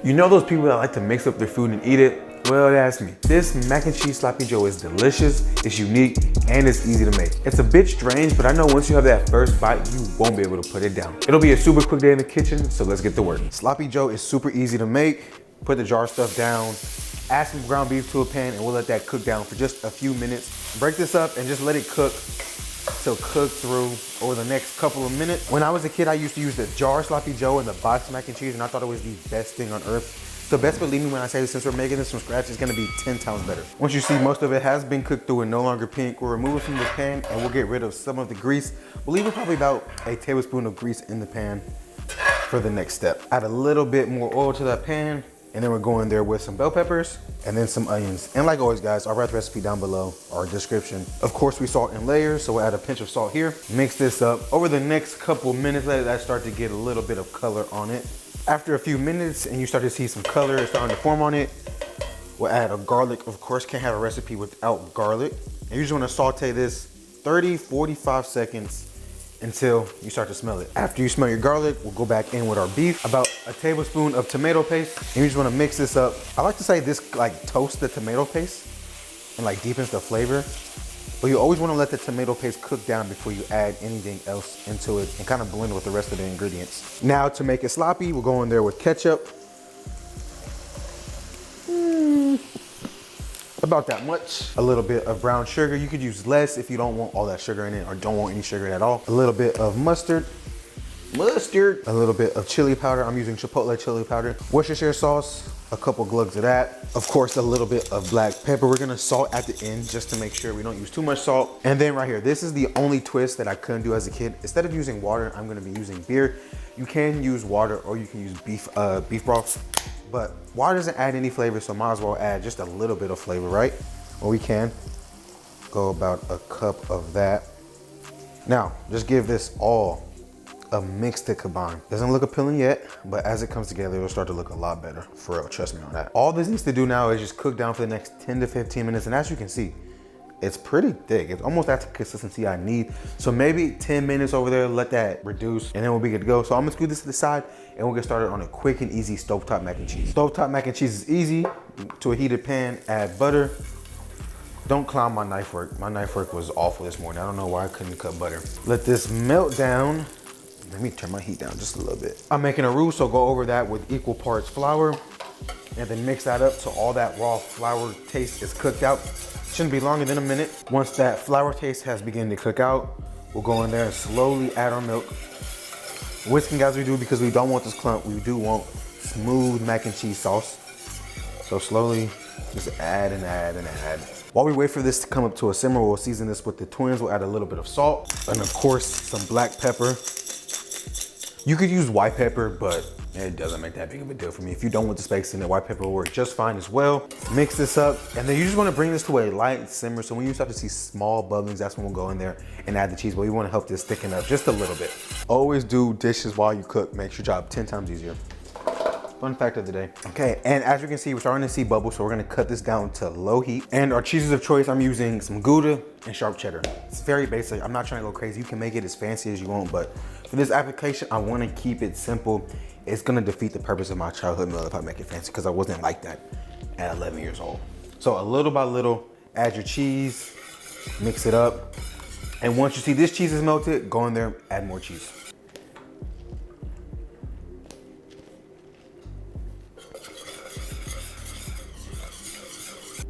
You know those people that like to mix up their food and eat it? Well, that's me. This mac and cheese sloppy joe is delicious, it's unique, and it's easy to make. It's a bit strange, but I know once you have that first bite, you won't be able to put it down. It'll be a super quick day in the kitchen, so let's get to work. Sloppy joe is super easy to make. Put the jar stuff down, add some ground beef to a pan, and we'll let that cook down for just a few minutes. Break this up and just let it cook. So cook through over the next couple of minutes. When I was a kid, I used to use the jar sloppy joe and the box mac and cheese, and I thought it was the best thing on earth. So best believe me when I say this, since we're making this from scratch, it's gonna be 10 times better. Once you see most of it has been cooked through and no longer pink, we'll remove it from the pan and we'll get rid of some of the grease. We'll leave it probably about a tablespoon of grease in the pan for the next step. Add a little bit more oil to that pan, and then we're going there with some bell peppers and then some onions. And like always guys, I'll write the recipe down below or description. Of course we salt in layers, so we'll add a pinch of salt here. Mix this up. Over the next couple minutes, let that start to get a little bit of color on it. After a few minutes and you start to see some color starting to form on it, we'll add a garlic. Of course, can't have a recipe without garlic. And you just wanna saute this 30, 45 seconds until you start to smell it. After you smell your garlic, we'll go back in with our beef. About a tablespoon of tomato paste. And you just wanna mix this up. I like to say this like toasts the tomato paste and like deepens the flavor. But you always wanna let the tomato paste cook down before you add anything else into it and kind of blend with the rest of the ingredients. Now to make it sloppy, we'll go in there with ketchup. About that much. A little bit of brown sugar. You could use less if you don't want all that sugar in it or don't want any sugar at all. A little bit of mustard. A little bit of chili powder. I'm using Chipotle chili powder. Worcestershire sauce, a couple glugs of that. Of course, a little bit of black pepper. We're gonna salt at the end just to make sure we don't use too much salt. And then right here, this is the only twist that I couldn't do as a kid. Instead of using water, I'm gonna be using beer. You can use water or you can use beef broth, but water doesn't add any flavor, so might as well add just a little bit of flavor, right? Well, we can go about a cup of that. Now, just give this all a mix to combine. Doesn't look appealing yet, but as it comes together, it'll start to look a lot better. For real, trust me on that. All this needs to do now is just cook down for the next 10 to 15 minutes. And as you can see, it's pretty thick. It's almost at the consistency I need. So maybe 10 minutes over there, let that reduce, and then we'll be good to go. So I'm gonna scoot this to the side and we'll get started on a quick and easy stovetop mac and cheese. Stovetop mac and cheese is easy. To a heated pan, add butter. Don't clown my knife work. My knife work was awful this morning. I don't know why I couldn't cut butter. Let this melt down. Let me turn my heat down just a little bit. I'm making a roux, so go over that with equal parts flour and then mix that up so all that raw flour taste is cooked out. Shouldn't be longer than a minute. Once that flour taste has begun to cook out, we'll go in there and slowly add our milk. Whisking as we do because we don't want this clump. We do want smooth mac and cheese sauce. So slowly just add and add and add. While we wait for this to come up to a simmer, we'll season this with the twins. We'll add a little bit of salt and of course some black pepper. You could use white pepper, but it doesn't make that big of a deal for me. If you don't want the spice in it, white pepper will work just fine as well. Mix this up, and then you just wanna bring this to a light simmer. So when you start to see small bubblings, that's when we'll go in there and add the cheese, but we wanna help this thicken up just a little bit. Always do dishes while you cook. Makes your job 10 times easier. Fun fact of the day. Okay, and as you can see, we're starting to see bubbles, so we're gonna cut this down to low heat. And our cheeses of choice, I'm using some Gouda and sharp cheddar. It's very basic. I'm not trying to go crazy. You can make it as fancy as you want, but for this application, I wanna keep it simple. It's gonna defeat the purpose of my childhood meal if I make it fancy, because I wasn't like that at 11 years old. So a little by little, add your cheese, mix it up. And once you see this cheese is melted, go in there, add more cheese.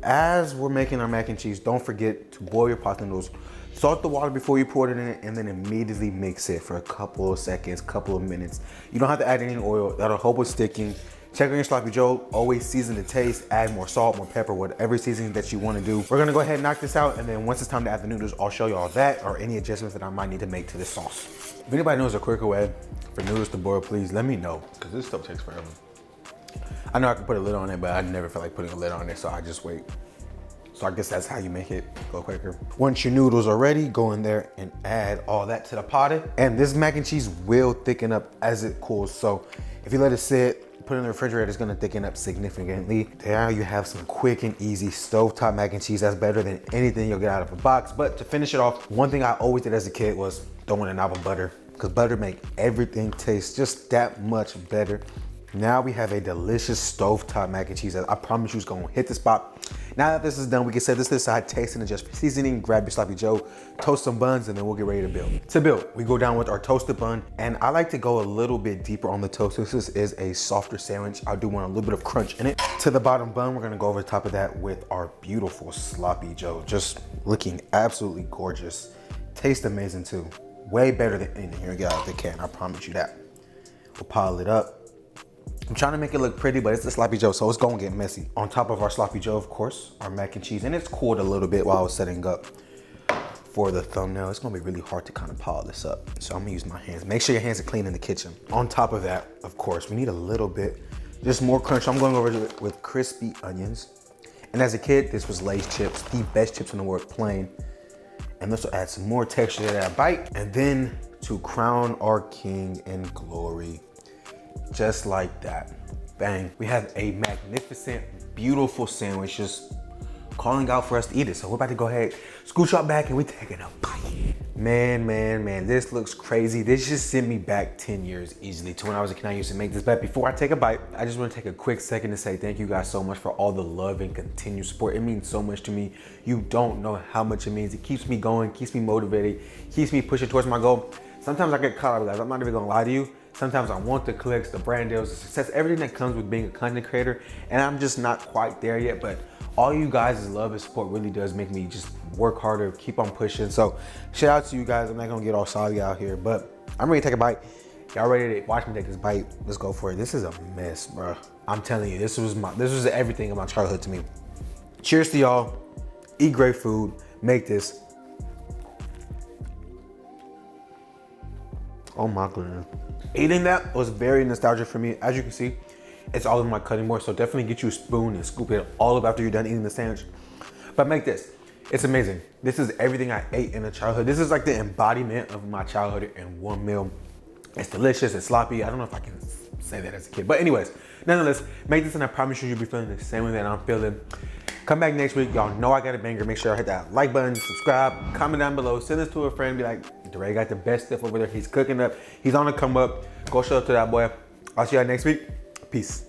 As we're making our mac and cheese, don't forget to boil your pasta noodles. Salt the water before you pour it in and then immediately mix it for a couple of seconds, couple of minutes. You don't have to add any oil. That'll help with sticking. Check on your sloppy joe. Always season to taste. Add more salt, more pepper, whatever seasoning that you want to do. We're gonna go ahead and knock this out, and then once it's time to add the noodles, I'll show you all that or any adjustments that I might need to make to this sauce. If anybody knows a quicker way for noodles to boil, please let me know, because this stuff takes forever. I know I can put a lid on it, but I never feel like putting a lid on it, so I just wait. So I guess that's how you make it go quicker. Once your noodles are ready, go in there and add all that to the pot. And this mac and cheese will thicken up as it cools. So if you let it sit, put it in the refrigerator, it's gonna thicken up significantly. There you have some quick and easy stovetop mac and cheese. That's better than anything you'll get out of a box. But to finish it off, one thing I always did as a kid was throwing a knob of butter, because butter make everything taste just that much better. Now we have a delicious stovetop mac and cheese that I promise you is gonna hit the spot. Now that this is done, we can set this to the side, taste and adjust for seasoning, grab your sloppy joe, toast some buns, and then we'll get ready to build. To build, we go down with our toasted bun, and I like to go a little bit deeper on the toast. This is a softer sandwich. I do want a little bit of crunch in it. To the bottom bun, we're gonna go over the top of that with our beautiful sloppy joe, just looking absolutely gorgeous. Tastes amazing too. Way better than anything here out of the can, I promise you that. We'll pile it up. I'm trying to make it look pretty, but it's a sloppy joe, so it's gonna get messy. On top of our sloppy joe, of course, our mac and cheese, and it's cooled a little bit while I was setting up for the thumbnail. It's gonna be really hard to kind of pile this up, so I'm gonna use my hands. Make sure your hands are clean in the kitchen. On top of that, of course, we need a little bit, just more crunch. I'm going over it with crispy onions. And as a kid, this was Lay's chips, the best chips in the world, plain. And this will add some more texture to that bite. And then to crown our king in glory, just like that, bang. We have a magnificent, beautiful sandwich just calling out for us to eat it. So we're about to go ahead, scooch up back, and we're taking a bite. Man, this looks crazy. This just sent me back 10 years easily to when I was a kid. I used to make this. But before I take a bite, I just want to take a quick second to say thank you guys so much for all the love and continued support. It means so much to me. You don't know how much it means. It keeps me going, keeps me motivated, keeps me pushing towards my goal. Sometimes I get caught up, guys. I'm not even gonna lie to you. Sometimes I want the clicks, the brand deals, the success, everything that comes with being a content creator, and I'm just not quite there yet, but all you guys' love and support really does make me just work harder, keep on pushing. So shout out to you guys. I'm not gonna get all soggy out here, but I'm ready to take a bite. Y'all ready to watch me take this bite? Let's go for it. This is a mess, bro. I'm telling you, this was everything in my childhood to me. Cheers to y'all. Eat great food. Make this. Oh my goodness. Eating that was very nostalgic for me. As you can see, it's all in my cutting board, so definitely get you a spoon and scoop it all up after you're done eating the sandwich. But make this. It's amazing. This is everything I ate in the childhood. This is like the embodiment of my childhood in one meal. It's delicious, it's sloppy. I don't know if I can say that as a kid. But anyways, nonetheless, make this and I promise you you'll be feeling the same way that I'm feeling. Come back next week. Y'all know I got a banger. Make sure I hit that like button, subscribe, comment down below, send this to a friend, be like, DeRay got the best stuff over there. He's cooking up. He's on the come up. Go show up to that boy. I'll see y'all next week. Peace.